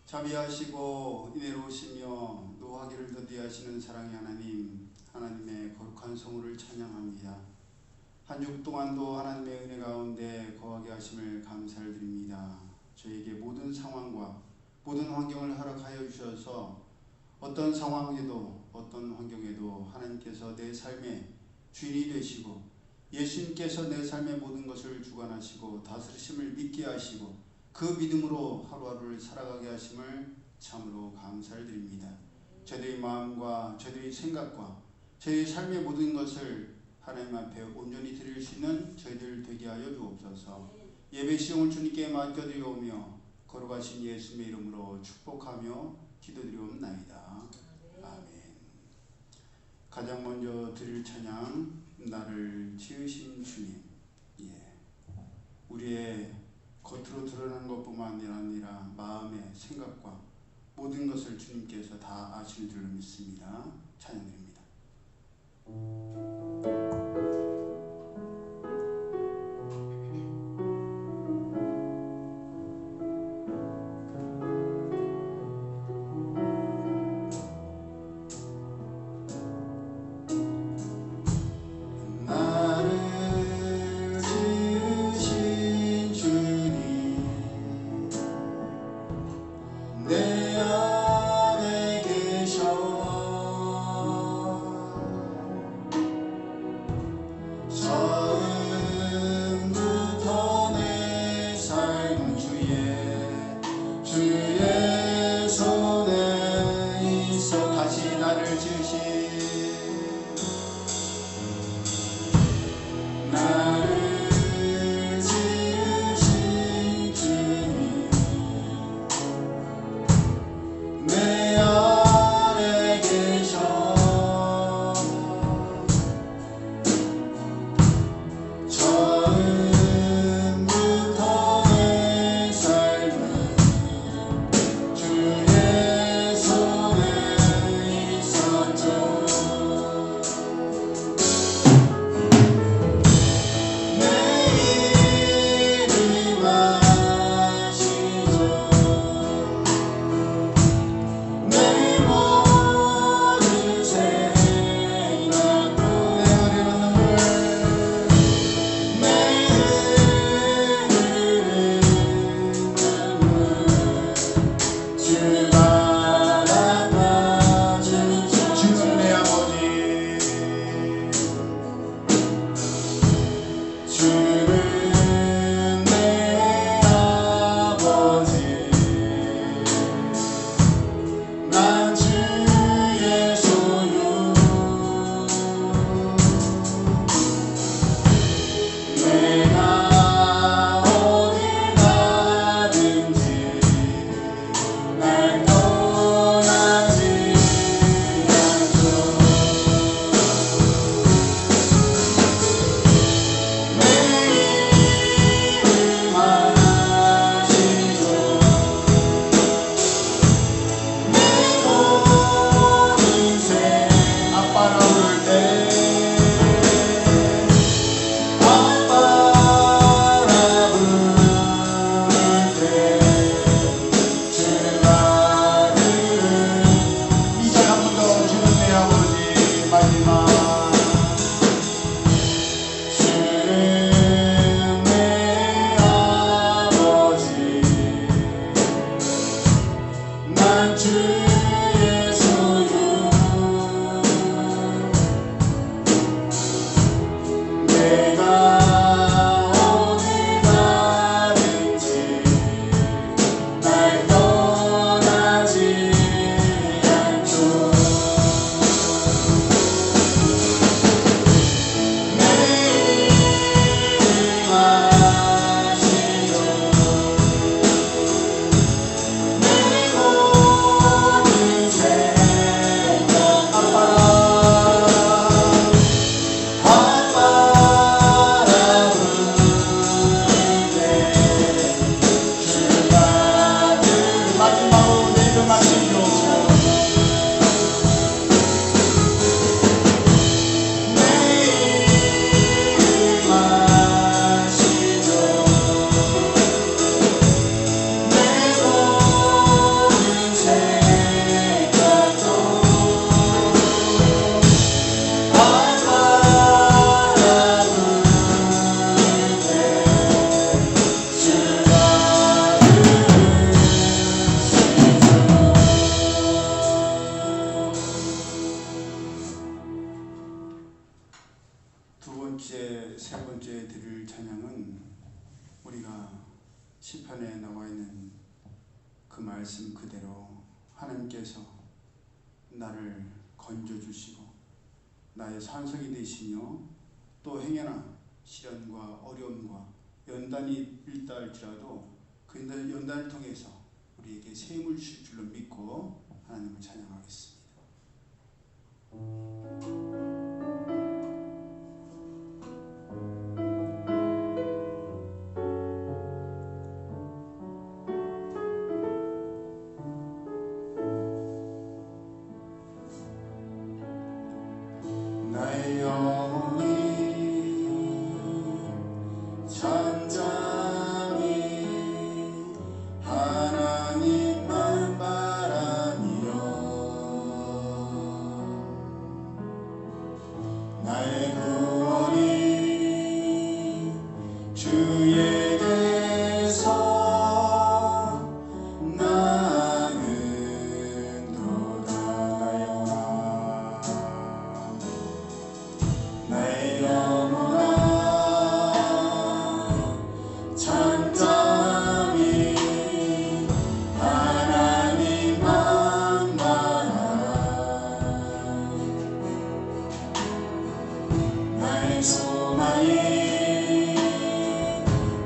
자비하시고 은혜로우시며 노하기를 더디하시는 사랑의 하나님, 하나님의 거룩한 성호를 찬양합니다. 한 주 동안도 하나님의 은혜 가운데 거하게 하심을 감사를 드립니다. 저에게 모든 상황과 모든 환경을 허락하여 주셔서 어떤 상황에도 어떤 환경에도 하나님께서 내 삶의 주인이 되시고 예수님께서 내 삶의 모든 것을 주관하시고 다스리심을 믿게 하시고 그 믿음으로 하루하루를 살아가게 하심을 참으로 감사를 드립니다. 저희의 마음과 저희의 생각과 저희의 삶의 모든 것을 하나님 앞에 온전히 드릴 수 있는 저희들 되게 하여 주옵소서. 예배 시험을 주님께 맡겨드리오며 거룩하신 예수님의 이름으로 축복하며 기도드리옵나이다. 아멘. 가장 먼저 드릴 찬양, 나를 지으신 주님. 우리의 겉으로 드러나는 것뿐만 아니라 마음의 생각과 모든 것을 주님께서 다 아시는 줄로 믿습니다. 찬양드립니다. 내 안에 계셔 시편에 나와 있는 그 말씀 그대로 하나님께서 나를 건져주시고 나의 산성이 되시며 또 행여나 시련과 어려움과 연단이 있다 할지라도 그 연단을 통해서 우리에게 샘을 주실 줄로 믿고 하나님을 찬양하겠습니다. 나의 영혼이 잠잠히 하나님만 바라며 나의 구원이 주에게서 나는 도다. 나의 영혼아 잠잠히 하나님만 바라라. 나의 소망이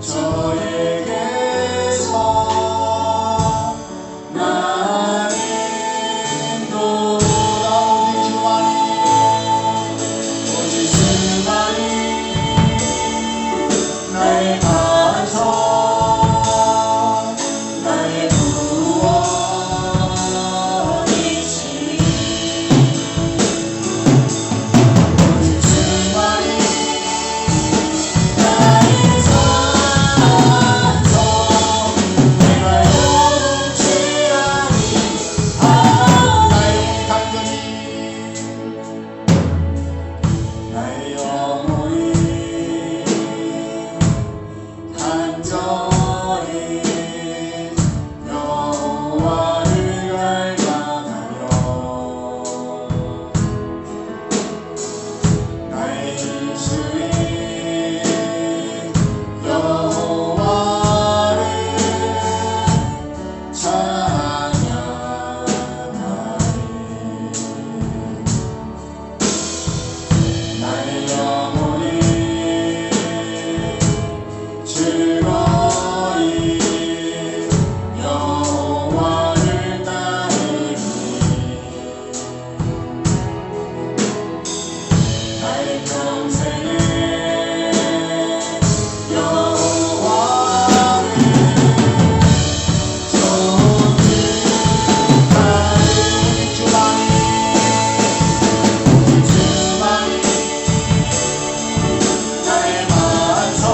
저에게서 나는 오직 주만이 나의 반석 나의 구원이시니 오직 주만이 나의 산성 내가 요동치 아니 나의 간절히 나의 영혼이 간절히 여호와를 갈망하며 나의 입술이 여호와를 찬양하리. 나의 영혼이 즐거이 여호와를 따르리. 나의 평생에 여호와를 좋은 줄 따르리. 주만이 나의 반석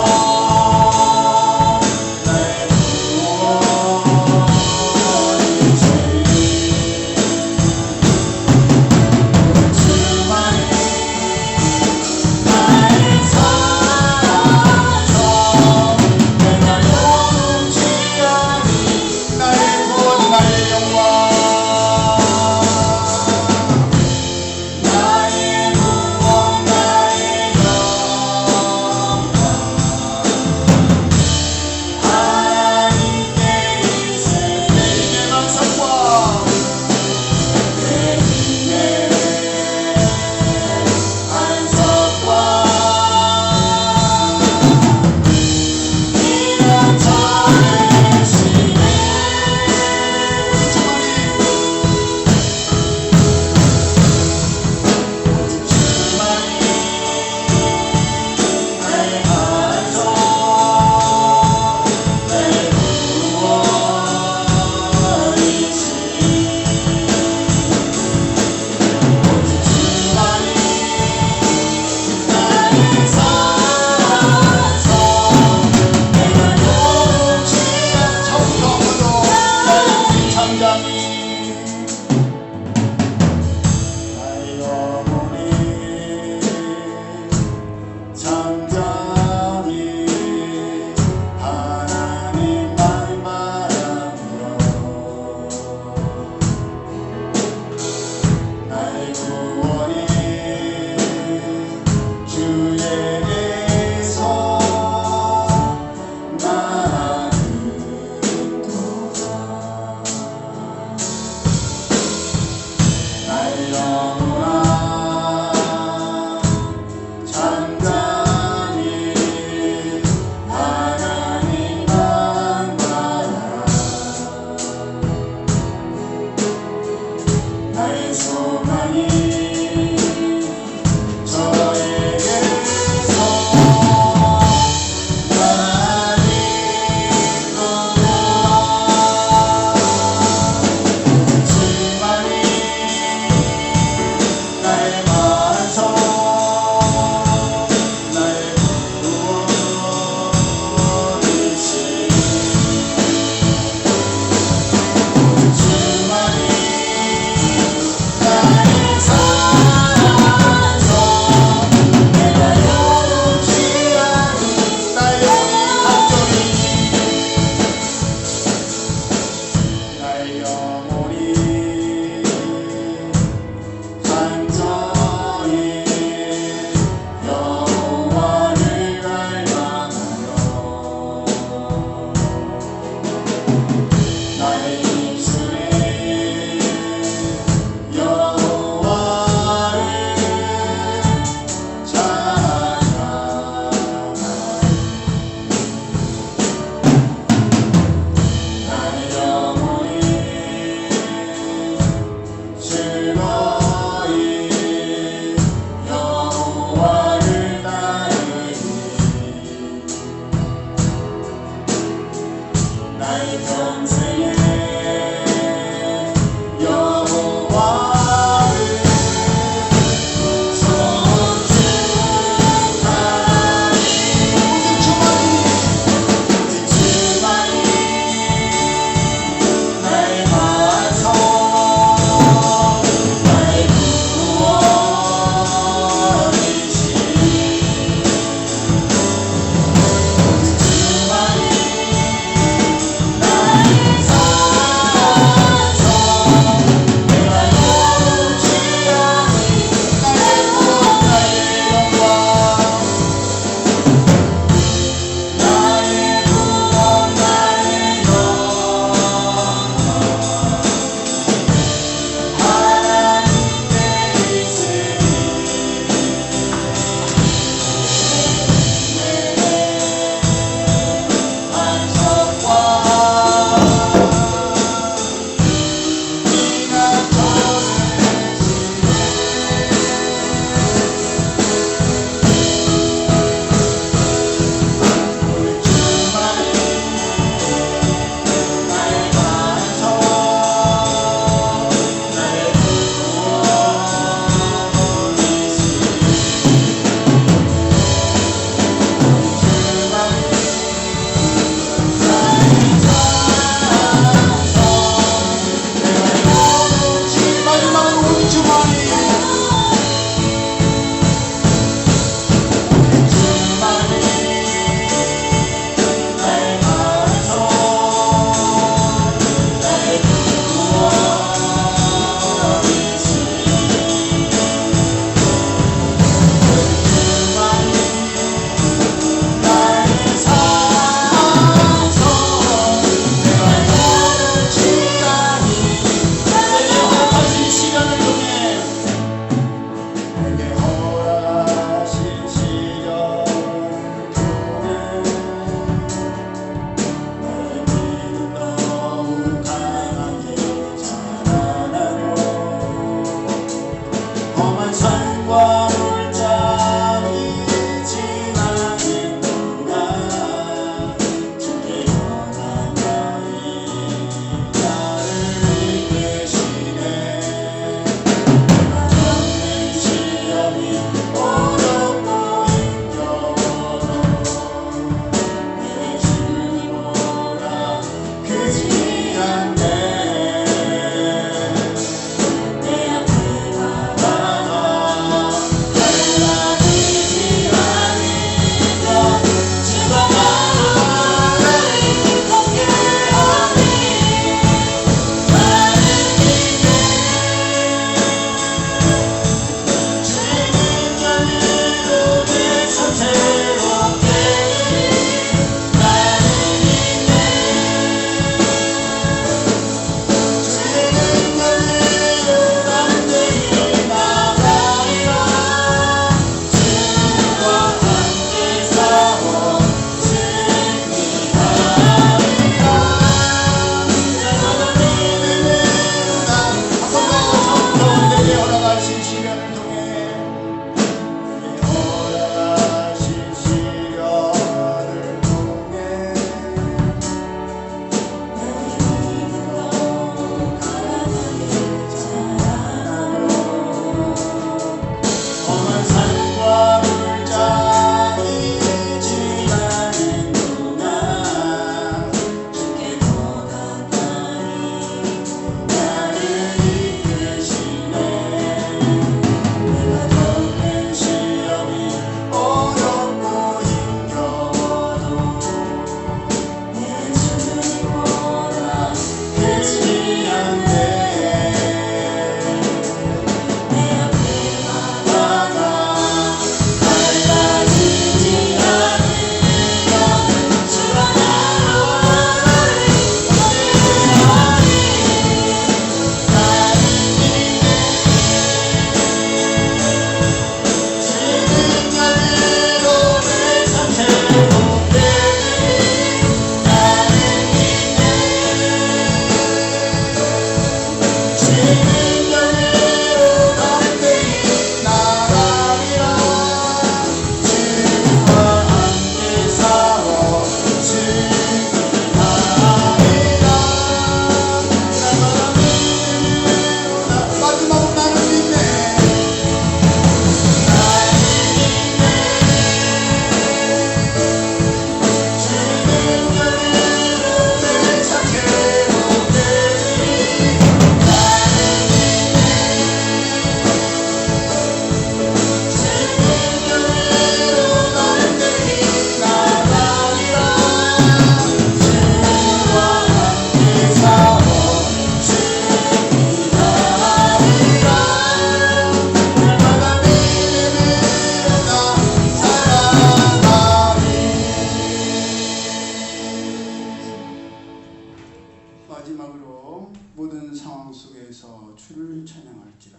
마지막으로 모든 상황 속에서 주를 찬양할지라.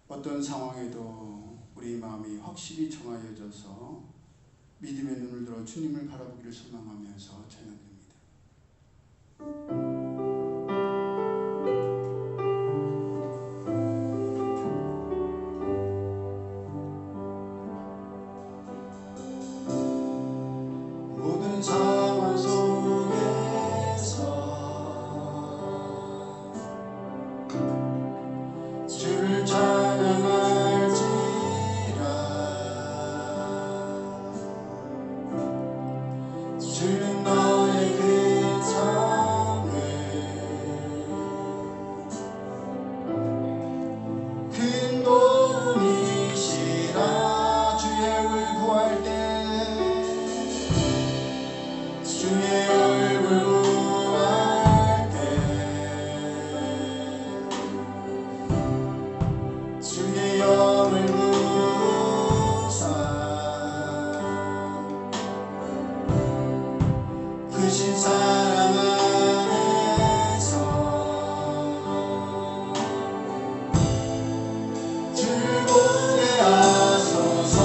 어떤 상황에도 우리 마음이 확실히 정하여져서 믿음의 눈을 들어 주님을 바라보기를 소망하면서 찬양드립니다. 모든 상황 속에서 주를 찬양할지라. 주는 너의 그 삶을 큰 도움이시라. 주의 얼굴 구할 때 주의 얼굴 구할 때 주의 영을 구사 크신 사랑 안에서 주를 보게 하소서.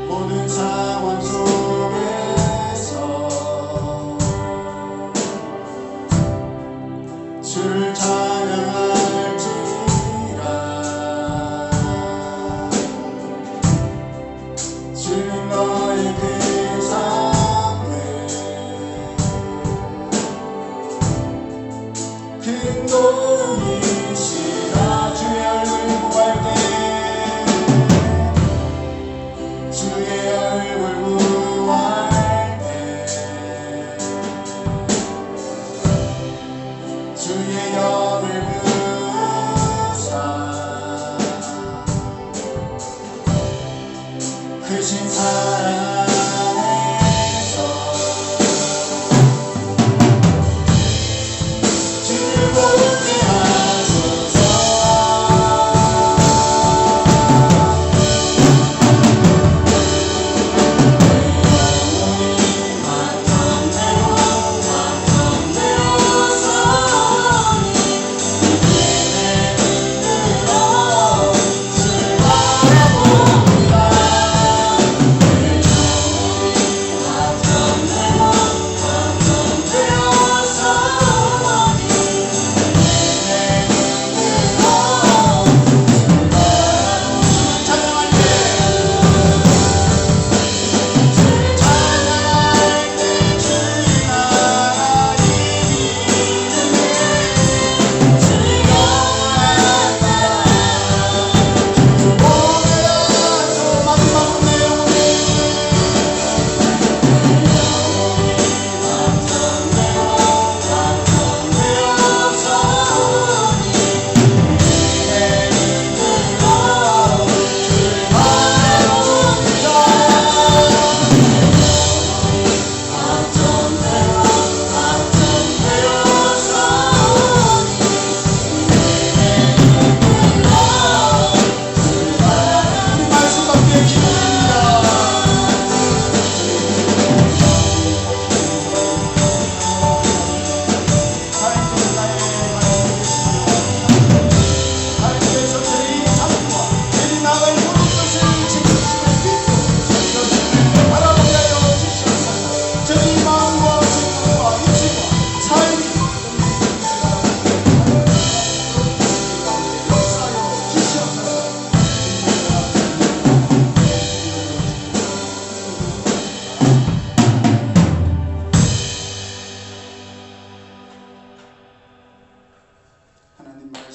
모든 상황 속에서 주를 찬양할지라. 주는 너의 그 삶을 큰 도움이시라. 주의 얼굴 구할 때 주의 얼굴 구할 때 주의 영을 구사 크신 사랑 안에서 주를 보게 하소서.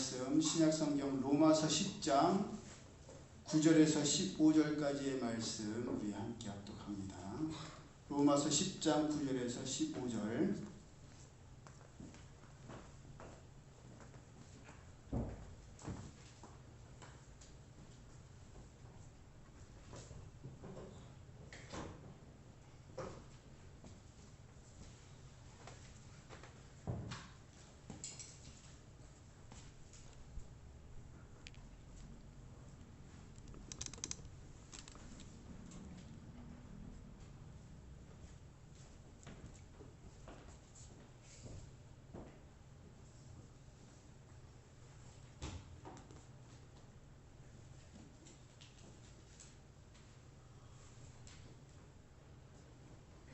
말씀 신약성경 로마서 10장 9절에서 15절까지의 말씀 우리 함께 합독합니다. 로마서 10장 9절에서 15절.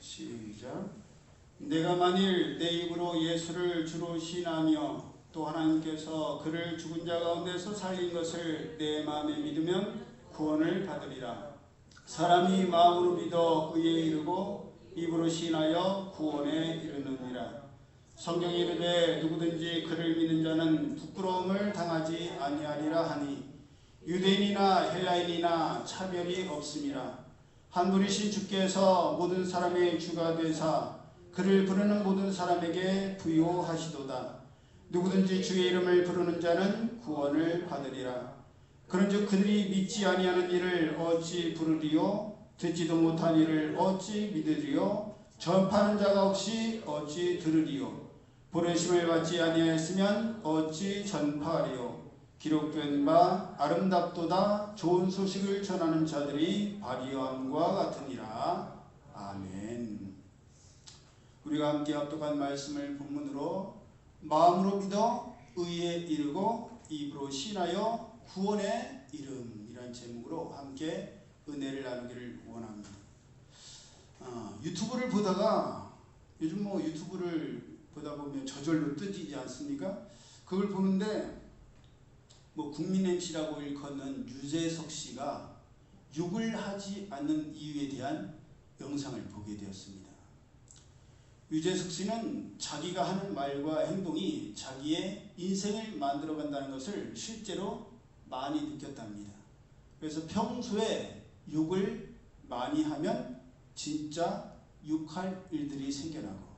시작. 내가 만일 내 입으로 예수를 주로 시인하며 또 하나님께서 그를 죽은 자 가운데서 살린 것을 내 마음에 믿으면 구원을 받으리라. 사람이 마음으로 믿어 의에 이르고 입으로 시인하여 구원에 이르느니라. 성경에 이르되 누구든지 그를 믿는 자는 부끄러움을 당하지 아니하리라 하니 유대인이나 헬라인이나 차별이 없음이라. 한 분이신 주께서 모든 사람의 주가 되사 그를 부르는 모든 사람에게 부요하시도다. 누구든지 주의 이름을 부르는 자는 구원을 받으리라. 그런즉 그들이 믿지 아니하는 이를 어찌 부르리요? 듣지도 못한 이를 어찌 믿으리요? 전파하는 자가 없이 어찌 들으리요? 부르심을 받지 아니하였으면 어찌 전파하리요? 기록된 바 아름답도다 좋은 소식을 전하는 자들이 발휘함과 같으니라. 아멘. 우리가 함께 합독한 말씀을 본문으로 마음으로 믿어 의에 이르고 입으로 신하여 구원의 이름이란 제목으로 함께 은혜를 나누기를 원합니다. 유튜브를 보다가 요즘 유튜브를 보다 보면 저절로 뜨지 않습니까? 그걸 보는데 국민 MC라고 일컫는 유재석 씨가 욕을 하지 않는 이유에 대한 영상을 보게 되었습니다. 유재석 씨는 자기가 하는 말과 행동이 자기의 인생을 만들어간다는 것을 실제로 많이 느꼈답니다. 그래서 평소에 욕을 많이 하면 진짜 욕할 일들이 생겨나고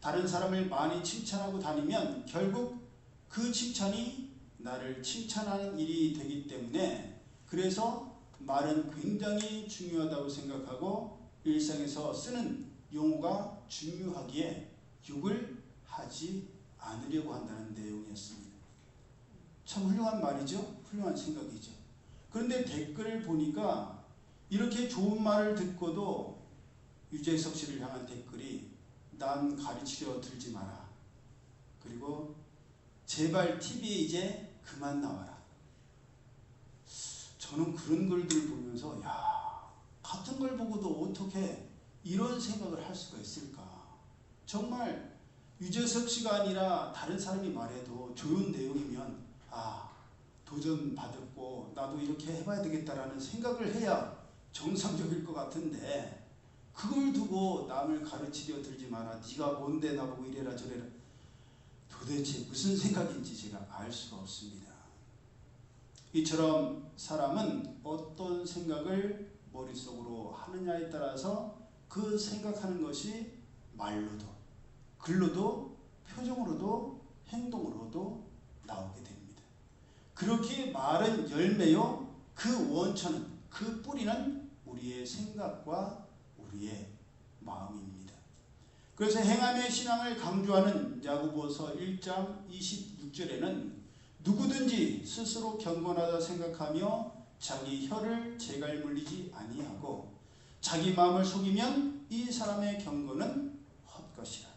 다른 사람을 많이 칭찬하고 다니면 결국 그 칭찬이 나를 칭찬하는 일이 되기 때문에 그래서 말은 굉장히 중요하다고 생각하고 일상에서 쓰는 용어가 중요하기에 욕을 하지 않으려고 한다는 내용이었습니다. 참 훌륭한 말이죠. 훌륭한 생각이죠. 그런데 댓글을 보니까 이렇게 좋은 말을 듣고도 유재석 씨를 향한 댓글이 남 가르치려 들지 마라. 그리고 제발 TV에 이제 그만 나와라. 저는 그런 글들을 보면서 같은 걸 보고도 어떻게 이런 생각을 할 수가 있을까. 정말 유재석 씨가 아니라 다른 사람이 말해도 좋은 내용이면 도전받았고 나도 이렇게 해봐야 되겠다라는 생각을 해야 정상적일 것 같은데 그걸 두고 남을 가르치려 들지 마라. 네가 뭔데 나보고 이래라 저래라. 도대체 무슨 생각인지 제가 알 수가 없습니다. 이처럼 사람은 어떤 생각을 머릿속으로 하느냐에 따라서 그 생각하는 것이 말로도 글로도 표정으로도 행동으로도 나오게 됩니다. 그렇게 말은 열매요 그 원천은 그 뿌리는 우리의 생각과 우리의 마음입니다. 그래서 행함의 신앙을 강조하는 야고보서 1장 26절에는 누구든지 스스로 경건하다 생각하며 자기 혀를 재갈 물리지 아니하고 자기 마음을 속이면 이 사람의 경건은 헛것이라.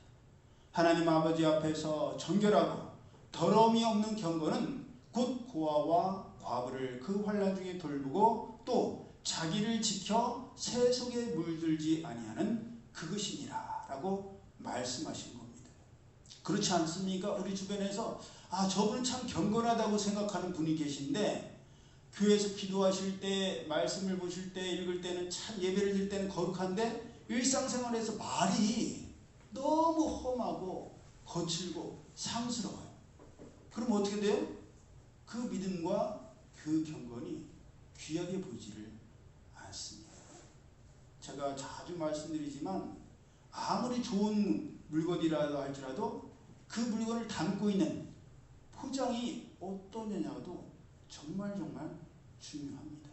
하나님 아버지 앞에서 정결하고 더러움이 없는 경건은 곧 고아와 과부를 그 환난 중에 돌보고 또 자기를 지켜 새 속에 물들지 아니하는 그것이니라 라고 말씀하신 겁니다. 그렇지 않습니까? 우리 주변에서 저분은 참 경건하다고 생각하는 분이 계신데 교회에서 기도하실 때 말씀을 보실 때 읽을 때는 참 예배를 드릴 때는 거룩한데 일상생활에서 말이 너무 험하고 거칠고 상스러워요. 그럼 어떻게 돼요? 그 믿음과 그 경건이 귀하게 보이지를 않습니다. 제가 자주 말씀드리지만 아무리 좋은 물건이라도 할지라도 그 물건을 담고 있는 포장이 어떠냐도 정말 중요합니다.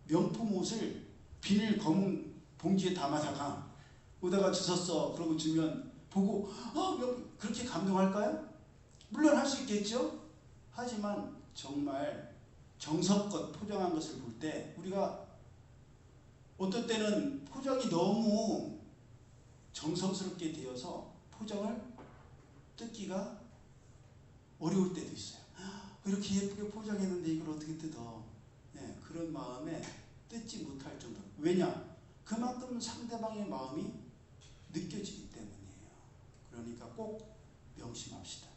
명품 옷을 비닐 검은 봉지에 담아다가 오다가 주웠어 그러고 주면 보고 그렇게 감동할까요? 물론 할 수 있겠죠. 하지만 정말 정성껏 포장한 것을 볼 때 우리가 어떨 때는 포장이 너무 정성스럽게 되어서 포장을 뜯기가 어려울 때도 있어요. 이렇게 예쁘게 포장했는데 이걸 어떻게 뜯어? 네, 그런 마음에 뜯지 못할 정도. 왜냐? 그만큼 상대방의 마음이 느껴지기 때문이에요. 그러니까 꼭 명심합시다.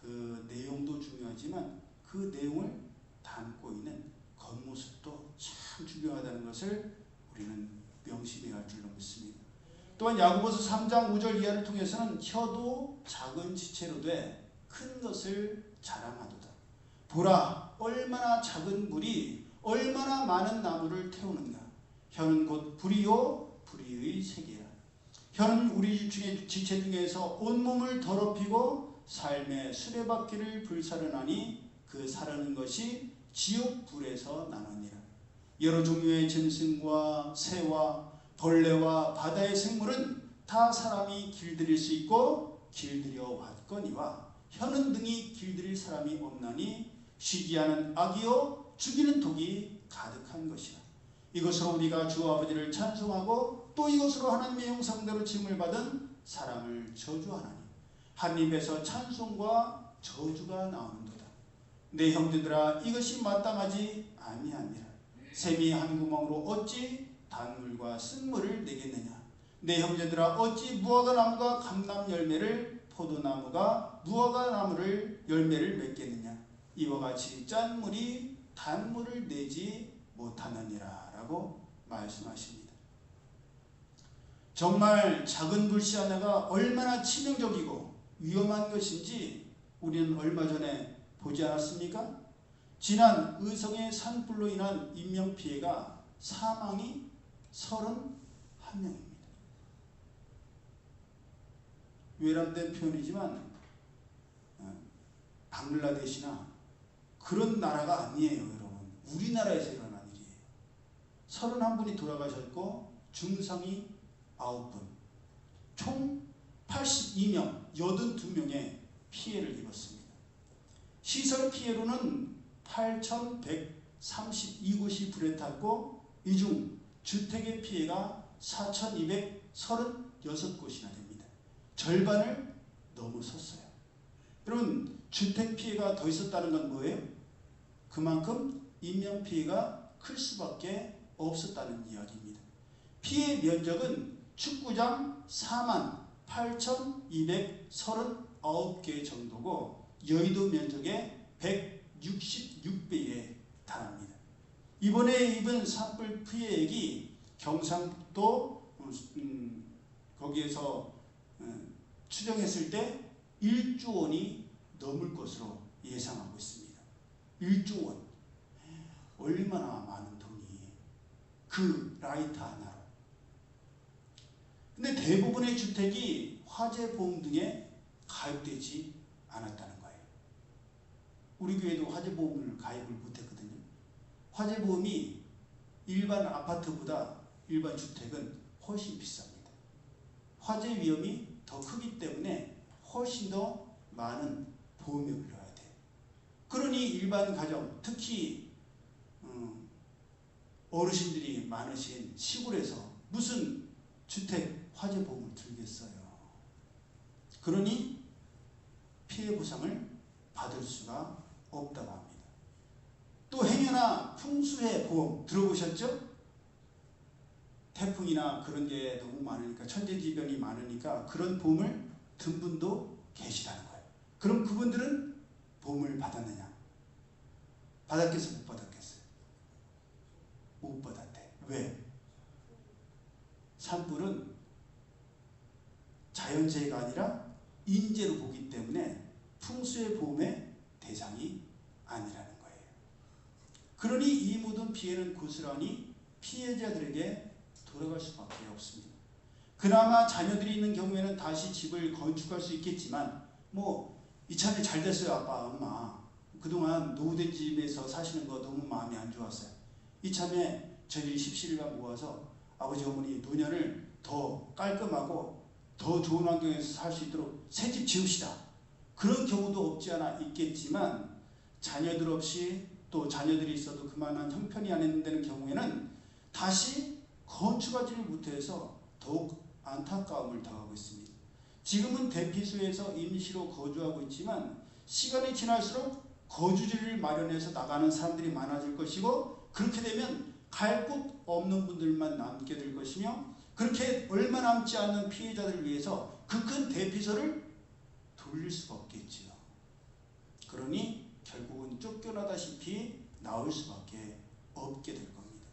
그 내용도 중요하지만 그 내용을 담고 있는 겉모습도 참 중요하다는 것을 우리는 명심해야 할 줄로 믿습니다. 또한 야고보서 3장 5절 이하를 통해서는 혀도 작은 지체로 돼 큰 것을 자랑하도다. 보라, 얼마나 작은 불이 얼마나 많은 나무를 태우는가. 혀는 곧 불이요 불의의 세계라. 혀는 우리 중에 지체 중에서 온몸을 더럽히고 삶의 수레바퀴를 불사르나니 그 사르는 것이 지옥 불에서 나느니라. 여러 종류의 짐승과 새와 벌레와 바다의 생물은 다 사람이 길들일 수 있고 길들여 왔거니와 혀는 등이 길들일 사람이 없나니 쉬지 않은 악이요 죽이는 독이 가득한 것이라. 이것으로 우리가 주 아버지를 찬송하고 또 이것으로 하나님의 형상대로 지음을 받은 사람을 저주하나니 한 입에서 찬송과 저주가 나오는도다. 내 형제들아 이것이 마땅하지 아니하니라. 샘이 한 구멍으로 어찌 단물과 쓴물을 내겠느냐. 내 형제들아 어찌 무화과 나무가 감람 열매를 포도나무가 무화과 나무를 열매를 맺겠느냐. 이와 같이 짠 물이 단물을 내지 못하느니라 라고 말씀하십니다. 정말 작은 불씨 하나가 얼마나 치명적이고 위험한 것인지 우리는 얼마 전에 보지 않았습니까? 지난 의성의 산불로 인한 인명피해가 사망이 31명입니다. 외람된 표현이지만 방글라데시나 그런 나라가 아니에요, 여러분. 우리나라에서 일어난 일이에요. 31분이 돌아가셨고 중상이 9분, 총 82명, 82명의 피해를 입었습니다. 시설 피해로는 8,132곳이 불에 탔고 이 중 주택의 피해가 4,236곳이나 됩니다. 절반을 넘어섰어요. 여러분, 주택 피해가 더 있었다는 건 뭐예요? 그만큼 인명 피해가 클 수밖에 없었다는 이야기입니다. 피해 면적은 축구장 48,239개 정도고 여의도 면적의 166배에 달합니다. 이번에 입은 산불 피해액이 경상북도 거기에서 추정했을 때 1조 원이 넘을 것으로 예상하고 있습니다. 1조 원. 얼마나 많은 돈이 그 라이터 하나로. 근데 대부분의 주택이 화재보험 등에 가입되지 않았다는 거예요. 우리 교회도 화재보험을 가입을 못했거든요. 화재보험이 일반 아파트보다 일반 주택은 훨씬 비쌉니다. 화재 위험이 더 크기 때문에 훨씬 더 많은 보험료를 넣어야 돼요. 그러니 일반 가정, 특히 어르신들이 많으신 시골에서 무슨 주택 화재보험을 들겠어요. 그러니 피해 보상을 받을 수가 없다고 합니다. 또 행여나 풍수해 보험 들어보셨죠? 태풍이나 그런 게 너무 많으니까, 천재지변이 많으니까 그런 보험을 든 분도 계시다는 거예요. 그럼 그분들은 보험을 받았느냐? 받았겠어요? 못 받았겠어요? 못 받았대. 왜? 산불은 자연재해가 아니라 인재로 보기 때문에 풍수의 보험에 대상이 아니라는 거예요. 그러니 이 모든 피해는 고스란히 피해자들에게 돌아갈 수밖에 없습니다. 그나마 자녀들이 있는 경우에는 다시 집을 건축할 수 있겠지만 이참에 잘 됐어요. 아빠 엄마 그동안 노후된 집에서 사시는 거 너무 마음이 안 좋았어요. 이참에 저희들이 십시일반 모아서 아버지 어머니 노년을 더 깔끔하고 더 좋은 환경에서 살 수 있도록 새 집 지읍시다. 그런 경우도 없지 않아 있겠지만 자녀들 없이 또 자녀들이 있어도 그만한 형편이 안 되는 경우에는 다시 건축하지를 못해서 더욱 안타까움을 더하고 있습니다. 지금은 대피소에서 임시로 거주하고 있지만 시간이 지날수록 거주지를 마련해서 나가는 사람들이 많아질 것이고 그렇게 되면 갈 곳 없는 분들만 남게 될 것이며 그렇게 얼마 남지 않는 피해자들을 위해서 그 큰 대피소를 돌릴 수가 없겠지요. 그러니 결국은 쫓겨나다시피 나올 수밖에 없게 될 겁니다.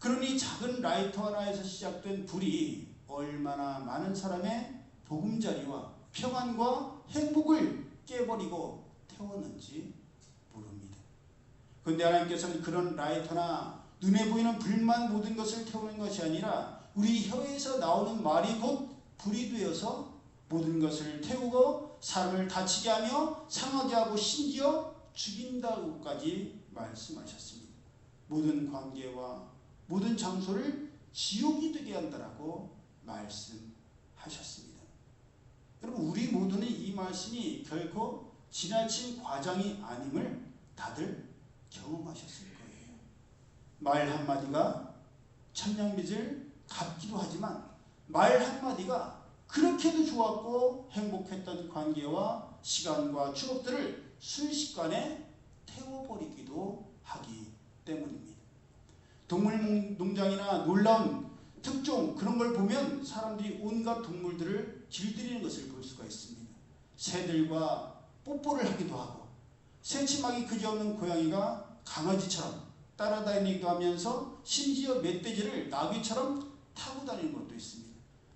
그러니 작은 라이터 하나에서 시작된 불이 얼마나 많은 사람의 보금자리와 평안과 행복을 깨버리고 태웠는지 모릅니다. 그런데 하나님께서는 그런 라이터나 눈에 보이는 불만 모든 것을 태우는 것이 아니라 우리 혀에서 나오는 말이 곧 불이 되어서 모든 것을 태우고 사람을 다치게 하며 상하게 하고 심지어 죽인다고까지 말씀하셨습니다. 모든 관계와 모든 장소를 지옥이 되게 한다라고 말씀하셨습니다. 여러분 우리 모두는 이 말씀이 결코 지나친 과장이 아님을 다들 경험하셨을 거예요. 말 한마디가 천냥빚을 갚기도 하지만 말 한마디가 그렇게도 좋았고 행복했던 관계와 시간과 추억들을 순식간에 태워버리기도 하기 때문입니다. 동물 농장이나 놀라운 특종 그런 걸 보면 사람들이 온갖 동물들을 길들이는 것을 볼 수가 있습니다. 새들과 뽀뽀를 하기도 하고 새치막이 그지없는 고양이가 강아지처럼 따라다니기도 하면서 심지어 멧돼지를 나귀처럼 타고 다니는 것도 있습니다.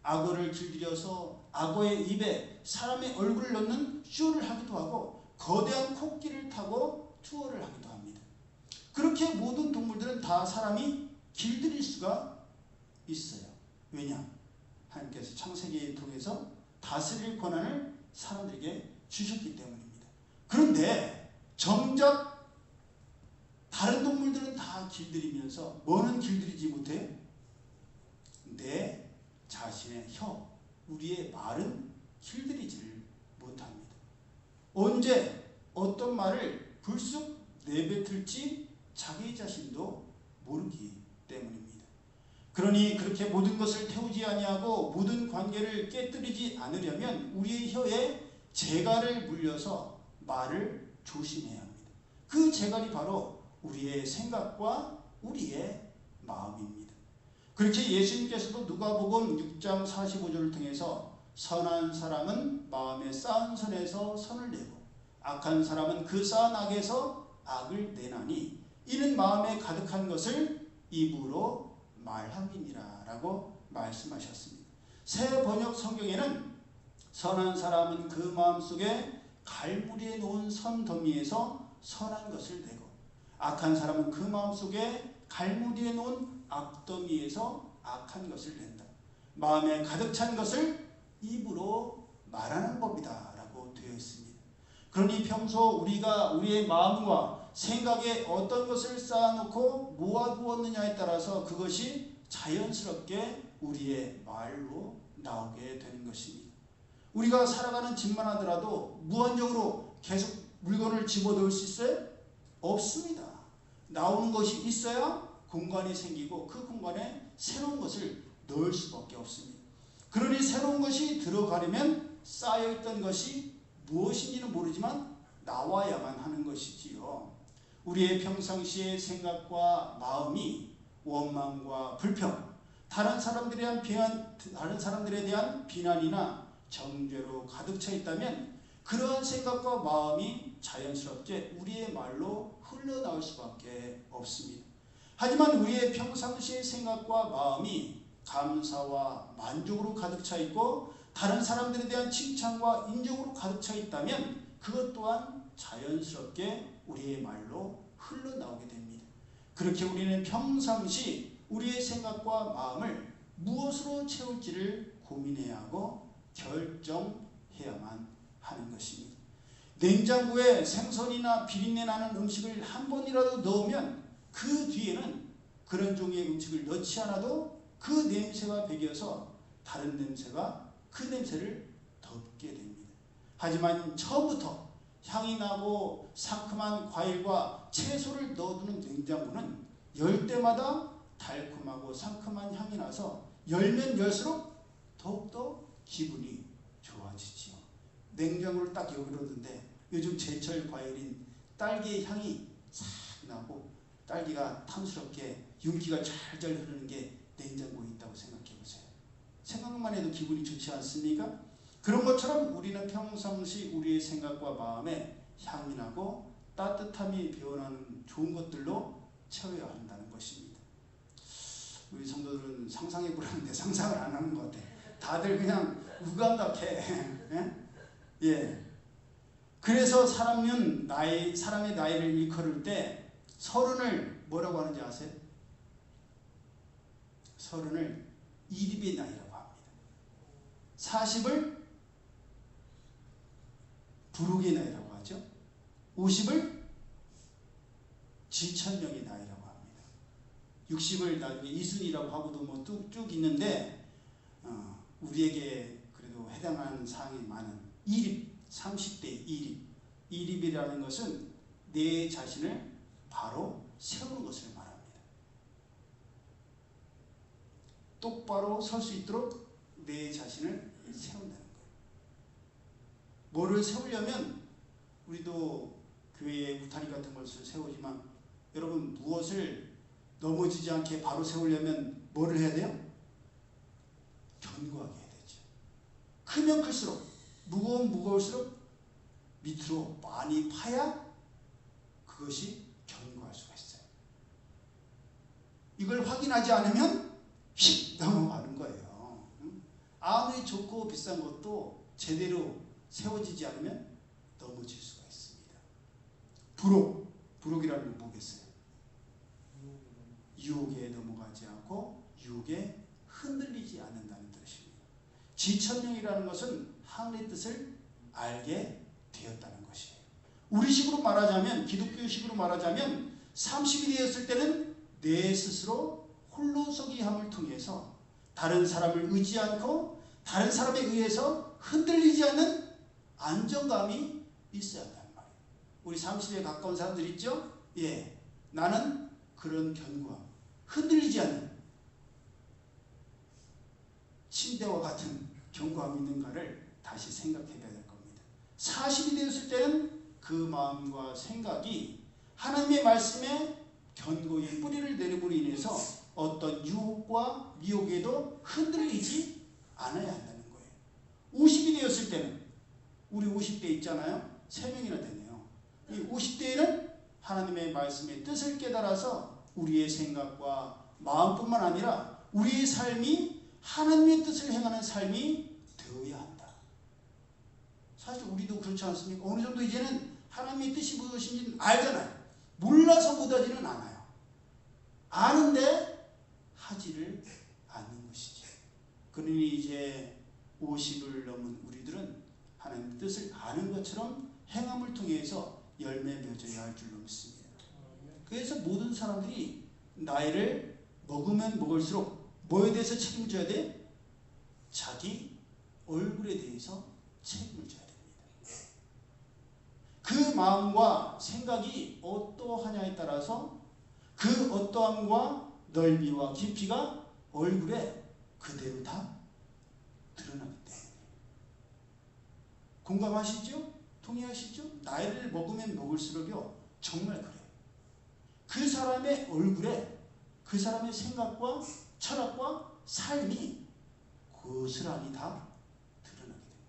악어를 길들여서 악어의 입에 사람의 얼굴을 넣는 쇼를 하기도 하고 거대한 코끼리를 타고 투어를 하기도 합니다. 그렇게 모든 동물들은 다 사람이 길들일 수가 있어요. 왜냐? 하나님께서 창세기를 통해서 다스릴 권한을 사람들에게 주셨기 때문입니다. 그런데 정작 다른 동물들은 다 길들이면서 뭐는 길들이지 못해? 내 자신의 혀, 우리의 말은 길들이지를 못합니다. 언제 어떤 말을 불쑥 내뱉을지 자기 자신도 모르기 때문입니다. 그러니 그렇게 모든 것을 태우지 아니하고 모든 관계를 깨뜨리지 않으려면 우리의 혀에 재갈을 물려서 말을 조심해야 합니다. 그 재갈이 바로 우리의 생각과 우리의 마음입니다. 그렇게 예수님께서도 누가복음 6장 45절을 통해서 선한 사람은 마음에 쌓은 선에서 선을 내고 악한 사람은 그 쌓은 악에서 악을 내나니 이는 마음에 가득한 것을 입으로 말함이니라 라고 말씀하셨습니다. 새 번역 성경에는 선한 사람은 그 마음속에 갈무리에 놓은 선더미에서 선한 것을 내고 악한 사람은 그 마음속에 갈무리에 놓은 악더미에서 악한 것을 낸다. 마음에 가득 찬 것을 입으로 말하는 법이다 라고 되어 있습니다. 그러니 평소 우리가 우리의 마음과 생각에 어떤 것을 쌓아놓고 모아두었느냐에 따라서 그것이 자연스럽게 우리의 말로 나오게 되는 것입니다. 우리가 살아가는 집만 하더라도 무한정으로 계속 물건을 집어넣을 수 있어요? 없습니다. 나오는 것이 있어야 공간이 생기고 그 공간에 새로운 것을 넣을 수밖에 없습니다. 그러니 새로운 것이 들어가려면 쌓여있던 것이 무엇인지는 모르지만 나와야만 하는 것이지요. 우리의 평상시의 생각과 마음이 원망과 불평, 다른 사람들에 대한 비난이나 정죄로 가득 차 있다면 그러한 생각과 마음이 자연스럽게 우리의 말로 흘러나올 수밖에 없습니다. 하지만 우리의 평상시의 생각과 마음이 감사와 만족으로 가득 차 있고 다른 사람들에 대한 칭찬과 인정으로 가득 차 있다면 그것 또한 자연스럽게 우리의 말로 흘러나오게 됩니다. 그렇게 우리는 평상시 우리의 생각과 마음을 무엇으로 채울지를 고민해야 하고 결정해야만 하는 것입니다. 냉장고에 생선이나 비린내 나는 음식을 한 번이라도 넣으면 그 뒤에는 그런 종류의 음식을 넣지 않아도 그 냄새가 배겨서 다른 냄새가 그 냄새를 덮게 됩니다. 하지만 처음부터 향이 나고 상큼한 과일과 채소를 넣어두는 냉장고는 열 때마다 달콤하고 상큼한 향이 나서 열면 열수록 더욱더 기분이 좋아지지요. 냉장고를 딱 여기로 두는데 요즘 제철 과일인 딸기의 향이 싹 나고 딸기가 탐스럽게 윤기가 잘잘 흐르는 게 냉장고에 있다고 생각해 보세요. 생각만 해도 기분이 좋지 않습니까? 그런 것처럼 우리는 평상시 우리의 생각과 마음에 향이 나고 따뜻함이 배어나는 좋은 것들로 채워야 한다는 것입니다. 우리 성도들은 상상해 보라는데 상상을 안 하는 것 같아. 다들 그냥 무감각해. 예. 그래서 사람의 나이를 일컬을 때 30을 뭐라고 하는지 아세요? 30을 이립의 나이라고 합니다. 40을 부룩의 나이라고 하죠. 50을 지천명의 나이라고 합니다. 60을 나중에 이순이라고 하고도 뭐 쭉 있는데 우리에게 그래도 해당하는 사항이 많은 이립, 30대 이립. 이립이라는 것은 내 자신을 바로 세우는 것을 말합니다. 똑바로 설 수 있도록 내 자신을 세운다는 거예요. 뭐를 세우려면 우리도 교회에 구타리 같은 것을 세우지만 여러분 무엇을 넘어지지 않게 바로 세우려면 뭐를 해야 돼요? 견고하게 해야 되죠. 크면 클수록 무거우면 무거울수록 밑으로 많이 파야 그것이 견고할 수가 있어요. 이걸 확인하지 않으면 휙 넘어가는 거예요. 아무리 좋고 비싼 것도 제대로 세워지지 않으면 넘어질 수가 있습니다. 부록이라는 건 뭐겠어요? 유혹에 넘어가지 않고 유혹에 흔들리지 않는다는 뜻입니다. 지천명이라는 것은 하늘의 뜻을 알게 되었다는 것이에요. 우리식으로 말하자면, 기독교식으로 말하자면 30이 되었을 때는 내 스스로 홀로서기함을 통해서 다른 사람을 의지 않고 다른 사람에 의해서 흔들리지 않는 안정감이 있어야 한다는 말이에요. 우리 30에 가까운 사람들 있죠? 예, 나는 그런 견고함, 흔들리지 않는 침대와 같은 견고함이 있는가를 다시 생각해 봐야 될 겁니다. 40이 되었을 때는 그 마음과 생각이 하나님의 말씀에 견고히 뿌리를 내림으로 인해서 어떤 유혹과 미혹에도 흔들리지 않아야 한다는 거예요. 50이 되었을 때는 우리 50대 있잖아요. 3명이나 되네요. 이 50대에는 하나님의 말씀의 뜻을 깨달아서 우리의 생각과 마음뿐만 아니라 우리의 삶이 하나님의 뜻을 행하는 삶이 되어야 한다. 사실 우리도 그렇지 않습니까? 어느 정도 이제는 하나님의 뜻이 무엇인지는 알잖아요. 몰라서 못하지는 않아요. 아는데 하지를 않는 것이지. 그러니 이제 50을 넘은 우리들은 하나님의 뜻을 아는 것처럼 행함을 통해서 열매 맺어야 할 줄로 믿습니다. 그래서 모든 사람들이 나이를 먹으면 먹을수록 뭐에 대해서 책임을 져야 돼? 자기 얼굴에 대해서 책임을 져야 됩니다. 그 마음과 생각이 어떠하냐에 따라서 그 어떠함과 넓이와 깊이가 얼굴에 그대로 다 드러나기 때문에. 공감하시죠? 동의하시죠? 나이를 먹으면 먹을수록요, 정말 그래요. 그 사람의 얼굴에 그 사람의 생각과 철학과 삶이 고스란히 다 드러나게 됩니다.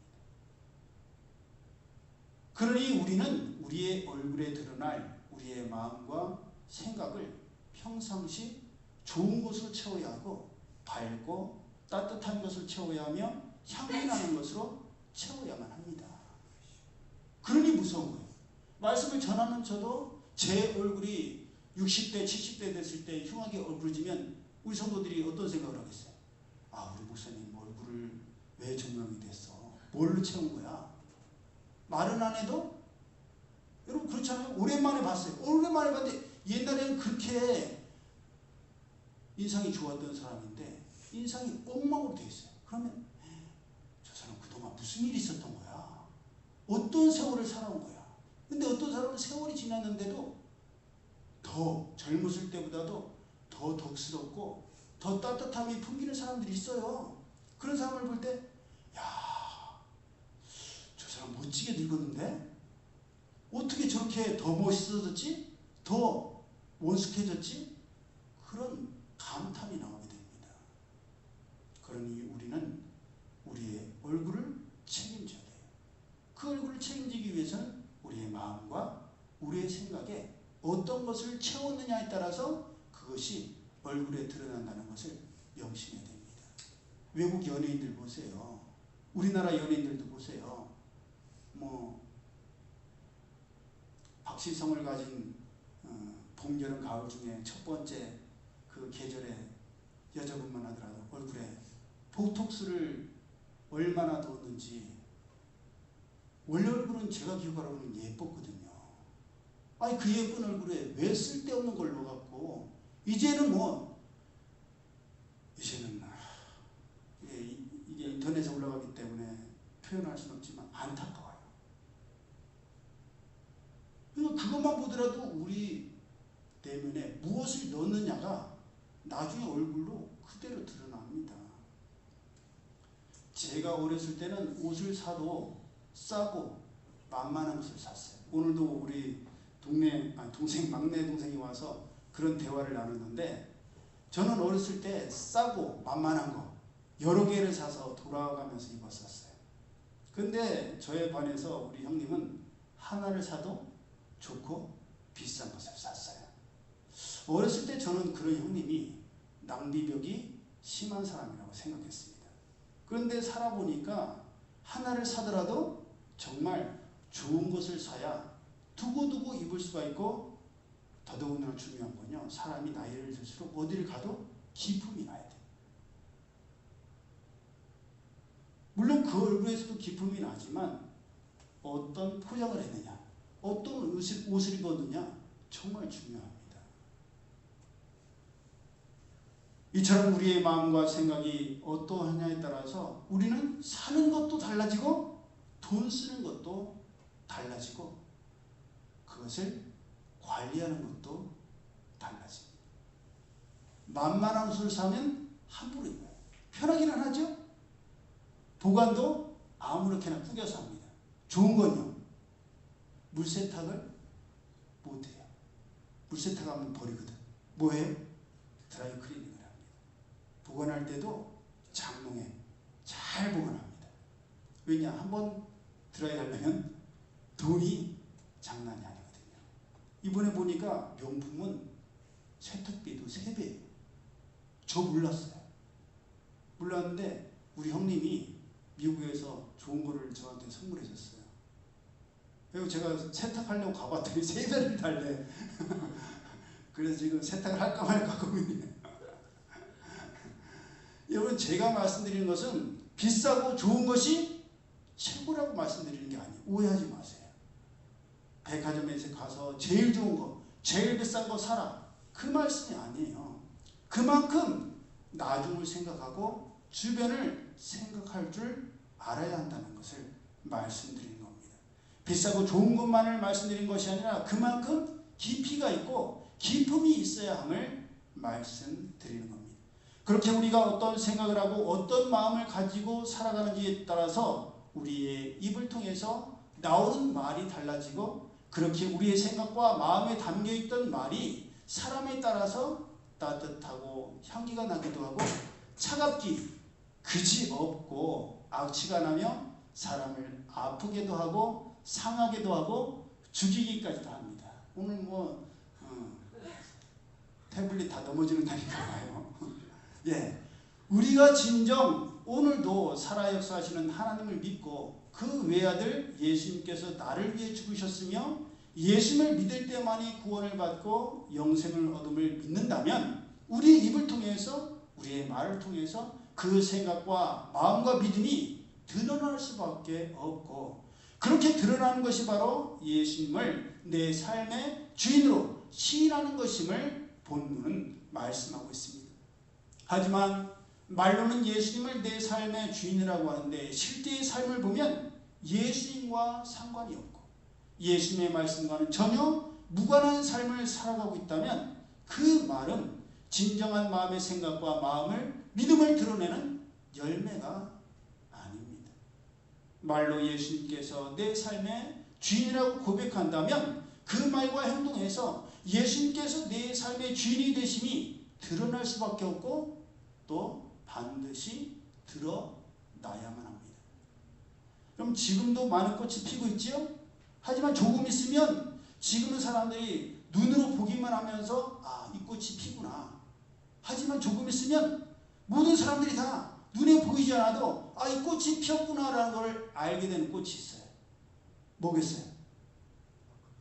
그러니 우리는 우리의 얼굴에 드러날 우리의 마음과 생각을 평상시 좋은 것으로 채워야 하고 밝고 따뜻한 것을 채워야 하며 향기 나는 것으로 채워야만 합니다. 그러니 무슨 말씀을 전하는 저도 제 얼굴이 60대, 70대 됐을 때 흉하게 얼굴지면 우리 성도들이 어떤 생각을 하겠어요? 아, 우리 목사님 얼굴을 왜 종양이 됐어? 뭘로 채운 거야? 말은 안 해도? 여러분 그렇잖아요. 오랜만에 봤어요. 오랜만에 봤는데 옛날에는 그렇게 인상이 좋았던 사람인데 인상이 엉망으로 돼 있어요. 그러면 저 사람 그동안 무슨 일이 있었던 거야? 어떤 세월을 살아온 거야? 근데 어떤 사람은 세월이 지났는데도 더 젊었을 때보다도 더 덕스럽고 더 따뜻함이 풍기는 사람들이 있어요. 그런 사람을 볼 때 야, 저 사람 멋지게 늙었는데? 어떻게 저렇게 더 멋있어졌지? 더 원숙해졌지? 그런 감탄이 나오게 됩니다. 그러니 우리는 우리의 얼굴을 책임져야 돼요. 그 얼굴을 책임지기 위해서는 우리의 마음과 우리의 생각에 어떤 것을 채웠느냐에 따라서 그것이 얼굴에 드러난다는 것을 명심해야 됩니다. 외국 연예인들 보세요. 우리나라 연예인들도 보세요. 박시성을 가진 봄, 여름, 가을 중에 첫 번째 그 계절에 여자분만 하더라도 얼굴에 보톡스를 얼마나 넣었는지. 원래 얼굴은 제가 기억하기로는 예뻤거든요. 아니 그 예쁜 얼굴에 왜 쓸데없는 걸 넣어갖고 이제는 이게 인터넷에 올라가기 때문에 표현할 수는 없지만 안타까워요. 그러니까 그것만 보더라도 우리 내면에 무엇을 넣느냐가 나중에 얼굴로 그대로 드러납니다. 제가 어렸을 때는 옷을 사도 싸고 만만한 것을 샀어요. 오늘도 우리 막내 동생이 와서 그런 대화를 나눴는데 저는 어렸을 때 싸고 만만한 거 여러 개를 사서 돌아가면서 입었었어요. 근데 저에 반해서 우리 형님은 하나를 사도 좋고 비싼 것을 샀어요. 어렸을 때 저는 그런 형님이 낭비벽이 심한 사람이라고 생각했습니다. 그런데 살아보니까 하나를 사더라도 정말 좋은 것을 사야 두고두고 입을 수가 있고 더더군다나 중요한 건요. 사람이 나이를 들수록 어디를 가도 기품이 나야 돼요. 물론 그 얼굴에서도 기품이 나지만 어떤 포장을 했느냐, 어떤 옷을 입었느냐 정말 중요합니다. 이처럼 우리의 마음과 생각이 어떠하냐에 따라서 우리는 사는 것도 달라지고 돈 쓰는 것도 달라지고 그것을 관리하는 것도 달라집니다. 만만한 옷을 사면 함부로 입어요. 편하기는 하죠. 보관도 아무렇게나 꾸겨서 합니다. 좋은 건요. 물세탁을 못해요. 물세탁하면 버리거든. 뭐예요? 드라이 클리닝을 합니다. 보관할 때도 장롱에 잘 보관합니다. 왜냐? 한번 드라이 하려면 돈이 장난이 아니거든요. 이번에 보니까 명품은 세탁비도 3배예요. 저 몰랐어요. 몰랐는데 우리 형님이 미국에서 좋은 거를 저한테 선물해 줬어요. 그리고 제가 세탁하려고 가봤더니 3배를 달래. 그래서 지금 세탁을 할까 말까 고민이에요. 여러분 제가 말씀드리는 것은 비싸고 좋은 것이 최고라고 말씀드리는 게 아니에요. 오해하지 마세요. 백화점에 가서 제일 좋은 거, 제일 비싼 거 사라. 그 말씀이 아니에요. 그만큼 나중을 생각하고 주변을 생각할 줄 알아야 한다는 것을 말씀드리는 겁니다. 비싸고 좋은 것만을 말씀드린 것이 아니라 그만큼 깊이가 있고 기품이 있어야 함을 말씀드리는 겁니다. 그렇게 우리가 어떤 생각을 하고 어떤 마음을 가지고 살아가는지에 따라서 우리의 입을 통해서 나오는 말이 달라지고 그렇게 우리의 생각과 마음에 담겨있던 말이 사람에 따라서 따뜻하고 향기가 나기도 하고 차갑기 그지없고 악취가 나며 사람을 아프게도 하고 상하게도 하고 죽이기까지도 합니다. 오늘 태블릿 다 넘어지는 날인가 봐요. 예, 우리가 진정 오늘도 살아 역사하시는 하나님을 믿고 그 외아들 예수님께서 나를 위해 죽으셨으며 예수님을 믿을 때만이 구원을 받고 영생을 얻음을 믿는다면 우리의 입을 통해서, 우리의 말을 통해서 그 생각과 마음과 믿음이 드러날 수밖에 없고, 그렇게 드러나는 것이 바로 예수님을 내 삶의 주인으로 시인하는 것임을 본문은 말씀하고 있습니다. 하지만 말로는 예수님을 내 삶의 주인이라고 하는데 실제의 삶을 보면 예수님과 상관이 없고 예수님의 말씀과는 전혀 무관한 삶을 살아가고 있다면 그 말은 진정한 마음의 생각과 마음을, 믿음을 드러내는 열매가 아닙니다. 말로 예수님께서 내 삶의 주인이라고 고백한다면 그 말과 행동에서 예수님께서 내 삶의 주인이 되심이 드러날 수밖에 없고 또 반드시 드러나야만 합니다. 그럼 지금도 많은 꽃이 피고 있지요? 하지만 조금 있으면 지금은 사람들이 눈으로 보기만 하면서 이 꽃이 피구나. 하지만 조금 있으면 모든 사람들이 다 눈에 보이지 않아도 이 꽃이 피었구나라는 걸 알게 되는 꽃이 있어요. 뭐겠어요?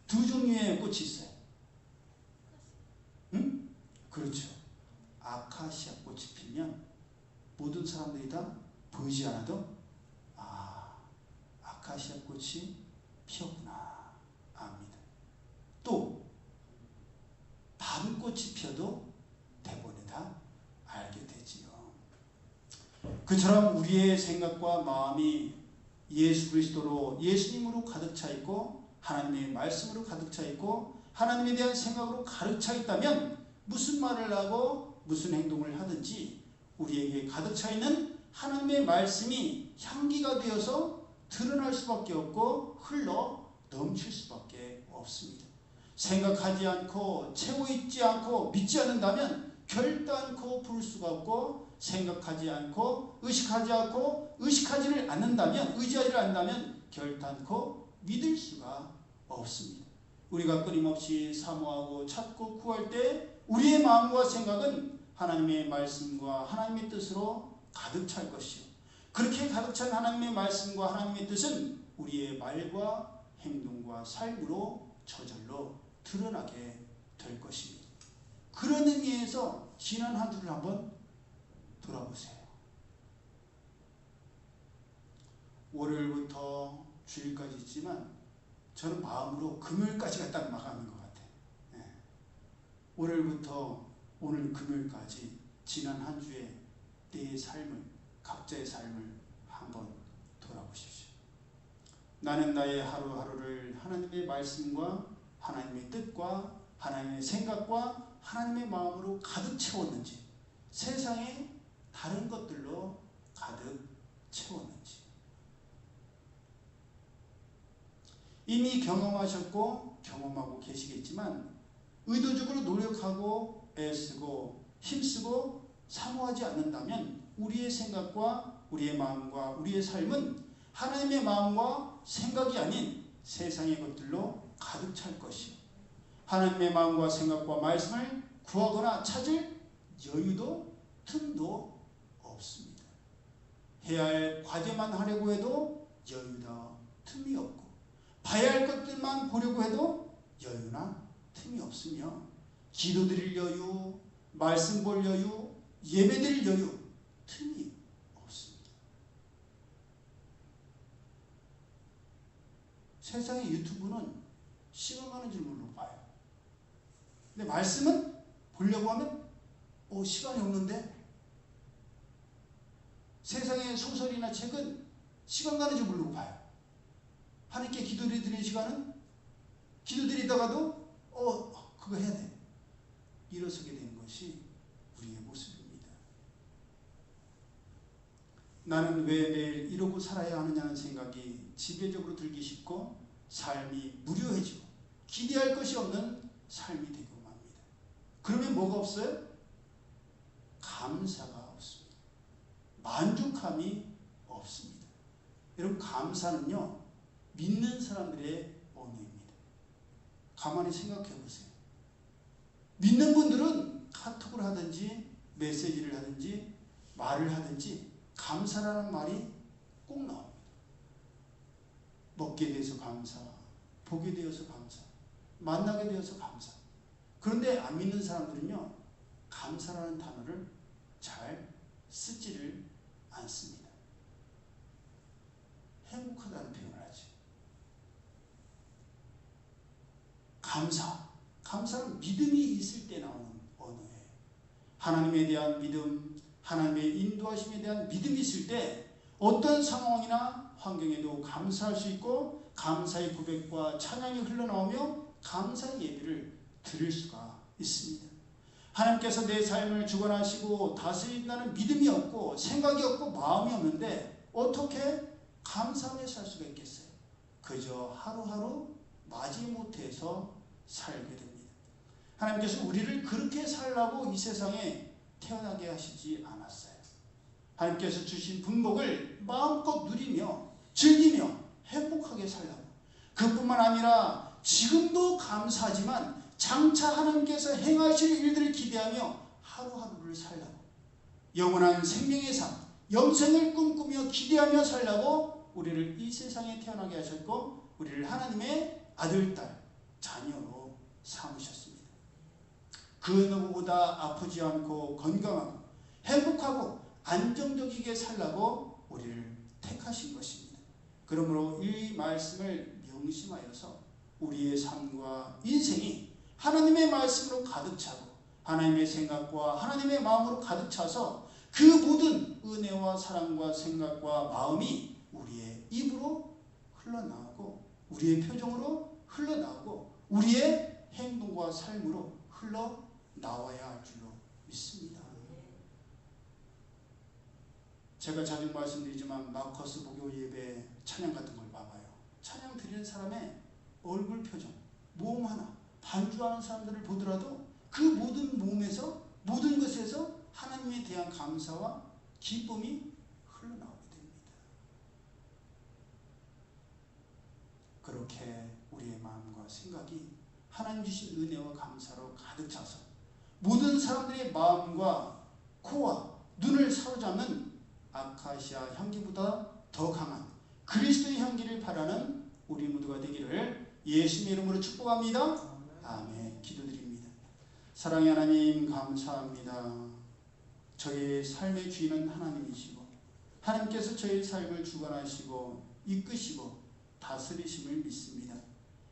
두 종류의 꽃이 있어요. 응? 그렇죠. 아카시아 꽃이 피면 모든 사람들이 다 보이지 않아도 아카시아 꽃이 피었구나 압니다. 또 밤꽃이 피어도 대본에 다 알게 되지요. 그처럼 우리의 생각과 마음이 예수 그리스도로, 예수님으로 가득 차 있고 하나님의 말씀으로 가득 차 있고 하나님에 대한 생각으로 가득 차 있다면 무슨 말을 하고 무슨 행동을 하든지 우리에게 가득 차 있는 하나님의 말씀이 향기가 되어서 드러날 수밖에 없고 흘러 넘칠 수밖에 없습니다. 생각하지 않고 채워 있지 않고 믿지 않는다면 결단코 부를 수가 없고, 생각하지 않고 의식하지 않고 의식하지를 않는다면, 의지하지를 않는다면 결단코 믿을 수가 없습니다. 우리가 끊임없이 사모하고 찾고 구할 때 우리의 마음과 생각은 하나님의 말씀과 하나님의 뜻으로 가득 찰 것이요, 그렇게 가득 찬 하나님의 말씀과 하나님의 뜻은 우리의 말과 행동과 삶으로 저절로 드러나게 될 것입니다. 그런 의미에서 지난 한 주를 한번 돌아보세요. 월요일부터 주일까지 있지만 저는 마음으로 금요일까지가 딱 마감인 것 같아요. 월요일부터 오늘 금요일까지 지난 한 주의 내 삶을, 각자의 삶을 한번 돌아보십시오. 나는 나의 하루하루를 하나님의 말씀과 하나님의 뜻과 하나님의 생각과 하나님의 마음으로 가득 채웠는지, 세상의 다른 것들로 가득 채웠는지. 이미 경험하셨고 경험하고 계시겠지만 의도적으로 노력하고 애쓰고 힘쓰고 사모하지 않는다면 우리의 생각과 우리의 마음과 우리의 삶은 하나님의 마음과 생각이 아닌 세상의 것들로 가득 찰 것이요, 하나님의 마음과 생각과 말씀을 구하거나 찾을 여유도 틈도 없습니다. 해야 할 과제만 하려고 해도 여유나 틈이 없고, 봐야 할 것들만 보려고 해도 여유나 틈이 없으며, 기도드릴 여유, 말씀 볼 여유, 예배드릴 여유, 틈이 없습니다. 세상의 유튜브는 시간 가는 줄 모르고 봐요. 근데 말씀은 보려고 하면 시간이 없는데, 세상의 소설이나 책은 시간 가는 줄 모르고 봐요. 하나님께 기도드리는 시간은 기도드리다가도 그거 해야 돼, 일어서게 되는 것이 우리의 모습입니다. 나는 왜 매일 이러고 살아야 하느냐는 생각이 지배적으로 들기 쉽고 삶이 무료해지고 기대할 것이 없는 삶이 되고 맙니다. 그러면 뭐가 없어요? 감사가 없습니다. 만족함이 없습니다. 여러분, 감사는요, 믿는 사람들의 언어입니다. 가만히 생각해 보세요. 믿는 분들은 카톡을 하든지 메시지를 하든지 말을 하든지 감사라는 말이 꼭 나옵니다. 먹게 돼서 감사, 보게 되어서 감사, 만나게 되어서 감사. 그런데 안 믿는 사람들은요, 감사라는 단어를 잘 쓰지를 않습니다. 행복하다는 표현을 하지. 감사는 믿음이 있을 때 나오는 언어예요. 하나님에 대한 믿음, 하나님의 인도하심에 대한 믿음이 있을 때 어떤 상황이나 환경에도 감사할 수 있고 감사의 고백과 찬양이 흘러나오며 감사의 예배를 드릴 수가 있습니다. 하나님께서 내 삶을 주관하시고 다스린다는 믿음이 없고 생각이 없고 마음이 없는데 어떻게 감사하며 살 수가 있겠어요? 그저 하루하루 마지못해서 살게 됩니다. 하나님께서 우리를 그렇게 살라고 이 세상에 태어나게 하시지 않았어요. 하나님께서 주신 분복을 마음껏 누리며 즐기며 행복하게 살라고. 그뿐만 아니라 지금도 감사하지만 장차 하나님께서 행하실 일들을 기대하며 하루하루를 살라고. 영원한 생명의 삶, 영생을 꿈꾸며 기대하며 살라고 우리를 이 세상에 태어나게 하셨고 우리를 하나님의 아들, 딸, 자녀로 삼으셨습니다. 그 누구보다 아프지 않고 건강하고 행복하고 안정적이게 살라고 우리를 택하신 것입니다. 그러므로 이 말씀을 명심하여서 우리의 삶과 인생이 하나님의 말씀으로 가득 차고 하나님의 생각과 하나님의 마음으로 가득 차서 그 모든 은혜와 사랑과 생각과 마음이 우리의 입으로 흘러나오고 우리의 표정으로 흘러나오고 우리의 행동과 삶으로 흘러나와야 할 줄로 믿습니다. 제가 자주 말씀드리지만 마커스 목요 예배 찬양 같은 걸 봐봐요. 찬양 드리는 사람의 얼굴 표정, 몸 하나, 반주하는 사람들을 보더라도 그 모든 몸에서 모든 것에서 하나님에 대한 감사와 기쁨이 흘러나오게 됩니다. 그렇게 우리의 마음과 생각이 하나님 주신 은혜와 감사로 가득 차서 모든 사람들의 마음과 코와 눈을 사로잡는 아카시아 향기보다 더 강한 그리스도의 향기를 바라는 우리 모두가 되기를 예수님의 이름으로 축복합니다. 아멘. 기도드립니다. 사랑의 하나님 감사합니다. 저희의 삶의 주인은 하나님이시고 하나님께서 저희의 삶을 주관하시고 이끄시고 다스리심을 믿습니다.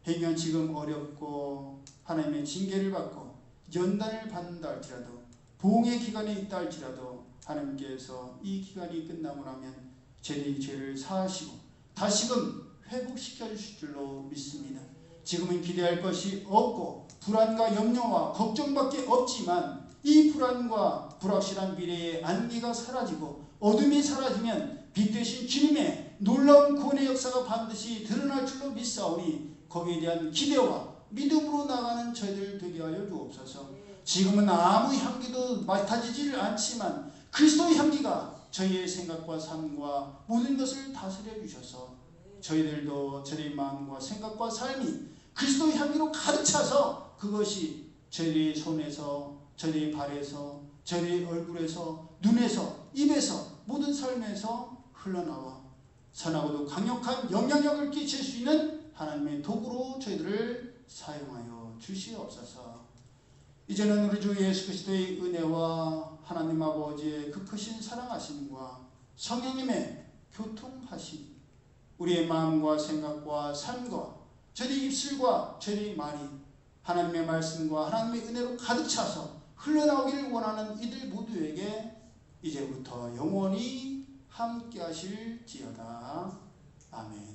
행여 지금 어렵고 하나님의 징계를 받고 연단을 받는다 할지라도 보응의 기간에 있다 할지라도 하나님께서 이 기간이 끝나고 나면 저희의 죄를 사하시고 다시금 회복시켜 주실 줄로 믿습니다. 지금은 기대할 것이 없고 불안과 염려와 걱정밖에 없지만 이 불안과 불확실한 미래의 안개가 사라지고 어둠이 사라지면 빛 대신 주님의 놀라운 구원의 역사가 반드시 드러날 줄로 믿사오니 거기에 대한 기대와 믿음으로 나가는 저희들 되게 하여 주옵소서. 지금은 아무 향기도 맡아지지를 않지만 그리스도의 향기가 저희의 생각과 삶과 모든 것을 다스려 주셔서 저희들도 저희의 마음과 생각과 삶이 그리스도의 향기로 가득 차서 그것이 저희의 손에서 저희의 발에서 저희의 얼굴에서 눈에서 입에서 모든 삶에서 흘러나와 선하고도 강력한 영향력을 끼칠 수 있는 하나님의 도구로 저희들을 사용하여 주시옵소서. 이제는 우리 주 예수 그리스도의 은혜와 하나님 아버지의 그 크신 사랑하심과 성령님의 교통하심 우리의 마음과 생각과 삶과 저희 입술과 저희 말이 하나님의 말씀과 하나님의 은혜로 가득 차서 흘러나오기를 원하는 이들 모두에게 이제부터 영원히 함께 하실지어다. 아멘.